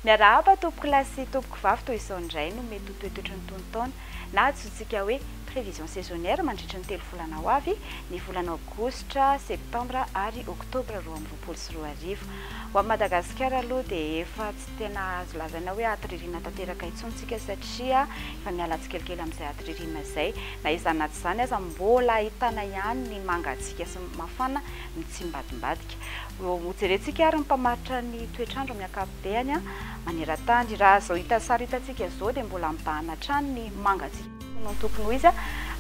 Miarahaba tompoko lahy sy tompoko vavy toy izao indray no mety ho toetoetra ny tontotaona na antsointsika hoe prévision saisonnière mandritra ny 3 volana ho avy ny volana aogositra, septambra ary oktobra 2024. Ho amin'ny Madagasikara aloha dia efa tsy tena azo lazaina hoe aty-ririna tanteraka intsontsika satria efa miala tsikelikely amin'izay aty-ririna izay. Na izany na tsy izany aza mbola ahitana ihany ny mangatsiaka sy mafana mitsimbadimbadika. Hojerentsika ary ny mpamaritra ny toetrandro amin'ny ankapobeny maneran-tany. Raha izao hita sary hitantsika izao dia mbola mibahana hatrany ny mangatsiaka no tokony ho izy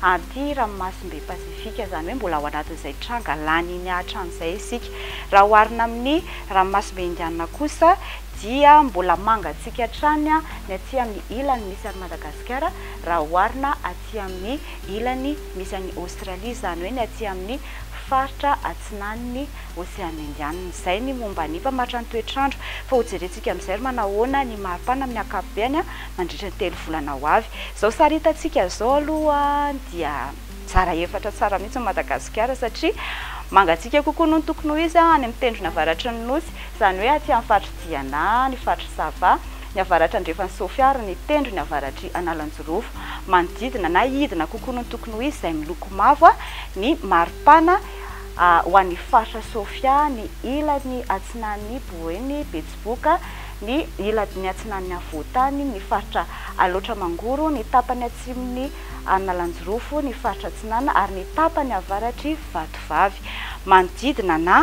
aty ranomasimbe pasifika, izany hoe mbola ao anatin'izay tranga lany iny hatrany izay isika. Raha oharina amin'ny ranomasimbe indiana kosa dia mbola mangatsiaka hatrany ny aty amin'ny ilany misy any Madagasikara, raha oharina aty amin'ny ilany misy any Aostralia, izany hoe ny aty amin'ny faritra atsinan'ny Oseana Indiana. Izay ny momba ny mpamaritra ny toetrandro. Fa hojerentsika amin'izay manahoana ny maripana amin'ny ankapobeny mandritra ny 3 volana ho avy. Izao sary hitantsika izao aloha dia tsara efatra tsara mihitsy Madagasikara satria mangatsiaka kokoa noho ny tokony ho izy any amin'ny tendrony avaratry ny nosy, izany hoe aty amin'ny faritra Diana, ny faritra Sava, ny avaratry andrefany Sofia ary ny tendrony avaratry Analanjorofo. Manodidina na idina kokoa noho ny tokony ho izy izay miloko mavo ny maripana ho an'ny faritra Sofia, ny ilany atsinan'ny Boeny, Betsiboka, ny ilany atsinan'ny Avotany, ny faritra Alotra Mangoro, ny tapany atsimony Analanjorofo, ny faritra Atsinana ary ny tapany avaratry Vatovavy. Manodidina na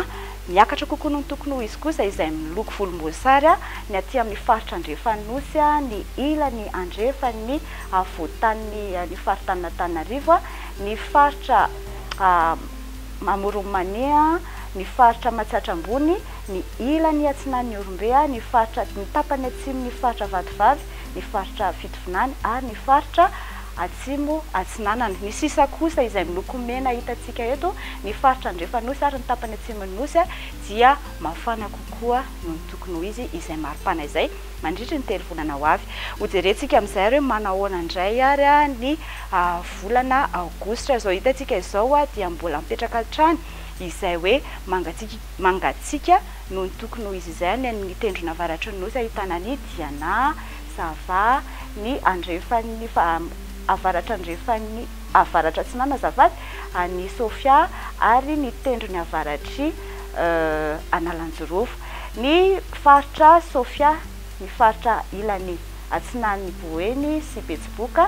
miakatra kokoa noho ny tokony ho izy kosa izay miloko volomboasary ny aty amin'ny faritra Andrefanosy, ny ilany Andrefany Avotany, ny faritra Antananarivo, ny faritra Mamoromania, ny faritra Matsatram-bony, ny ilany atsinan'ny Orombe, ny faritra ny tapany atsimon'ny faritra Vatovavy, ny faritra Fitovinany ary ny faritra atsimo Atsinanana. Ny sisa kosa izay miloko mena hitantsika eto, ny faritra Andrefanosy ary ny tapany atsimon'ny Nosy dia mafana kokoa noho ny tokony ho izy izay maripana izay mandritra ny 3 volana ho avy. Hojerentsika amin'izay hoe manahoana indray ary ny volana aogositra. Izao hitantsika izao dia mbola mipetraka hatrany izay hoe mangatsiaka noho ny tokony ho izy izay ny amin'ny tendrony avaratry ny Nosy ahitana ny Diana, Sava, ny Andrefany avaratra Andrefany avaratra Atsinana Zavady, ny Sofia ary ny tendrony avaratry Analanjorofo. Ny faritra Sofia, ny faritra ilany atsinan'ny Boeny sy Betsiboka,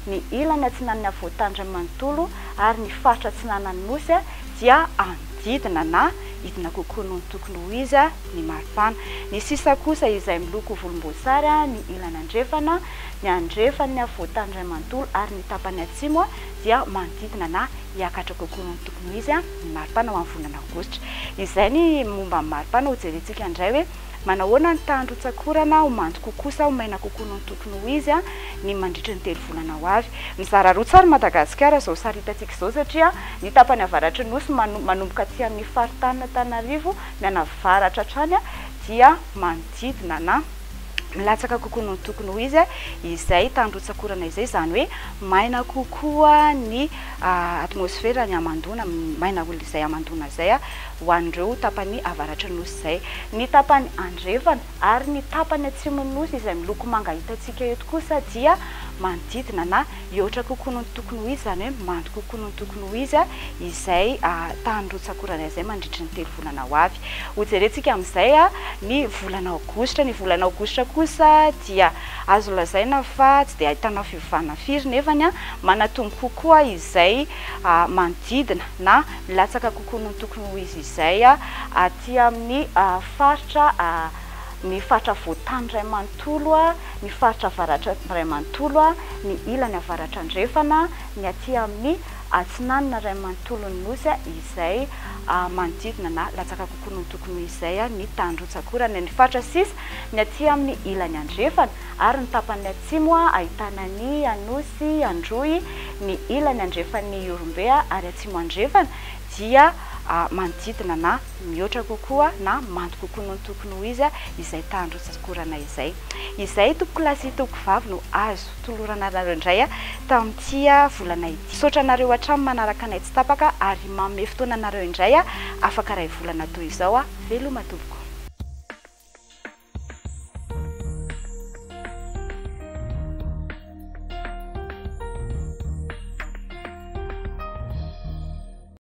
ny ilany atsinan'ny Avotandrimanontolo ary ny faritra atsinanan'ny Nosy dia andidina na idina kokoa noho ny tokony ho izy ny maripana. Ny sisa kosa izay miloko volomboasary ny ilany Andrefana, ny Andrefany Avotandrimanontolo ary ny tapany atsimo dia manodidina na hiakatra kokoa noho ny tokony ho izy ny maripana ho amin'ny volana aogositra. Izay ny momba ny maripana. Hojerentsika indray hoe manahoana ny tandro-tsakorana ho mandoka kosa ho maina kokoa noho ny tokony ho izy ny mandritra ny 3 volana ho avy. Mizara roa tsara Madagasikara izao sary hitantsika izao satria ny tapany avaratry ny Nosy manomboka aty amin'ny faritra Antananarivo mianavaratra hatrany dia manodidina na milatsaka kokoa noho ny tokony ho izy izay tandro-tsakorana izay, izany hoe maina kokoa ny atmosfera ny amandona, maina izay amandona izay ho an'ireo tapany avaratry ny Nosy izay. Ny tapany Andrefana ary ny tapany atsimon'ny Nosy izay miloko manga hitantsika eto kosa dia manodidina na hihoatra kokoa noho ny tokony ho izy, izany hoe mando kokoa noho ny tokony ho izy izay tandro-tsakorana izay mandritra ny 3 volana ho avy. Hojerentsika amin'izay ny volana aogositra. Ny volana aogositra kosa dia azo lazaina fa tsy dia ahitana fivavahana firy nefany manatombo kokoa izay manodidina na milatsaka kokoa noho ny tokony ho izy izay aty amin'ny faritra ny faritra Avotany Ray Manontolo, ny faritra avaratra Ray Manontolo, ny ilany avaratra Andrefana, ny aty amin'ny Atsinanana Ray Manontolo ny Nosy izay manodidina na latsaka kokoa noho ny tokony izay ny tandro-tsakorana. Ny faritra sisa ny aty amin'ny ilany Andrefana ary ny tapany atsimo ahitana ny Anosy, Androy, ny ilany Andrefan'ny Orombe ary atsimo Andrefana dia manodidina na mihoatra kokoa na mando kokoa noho ny tokony ho izy izay tandro-tsakorana izay. Izay tompoko lahy sy tompoko vavy no azo tolorana anareo indray tamin'ity volana ity. Saotra anareo hatramy manaraka anay tsy tapaka ary manome fotoana anareo indray afaka ray volana toy izao. Veloma tompoko.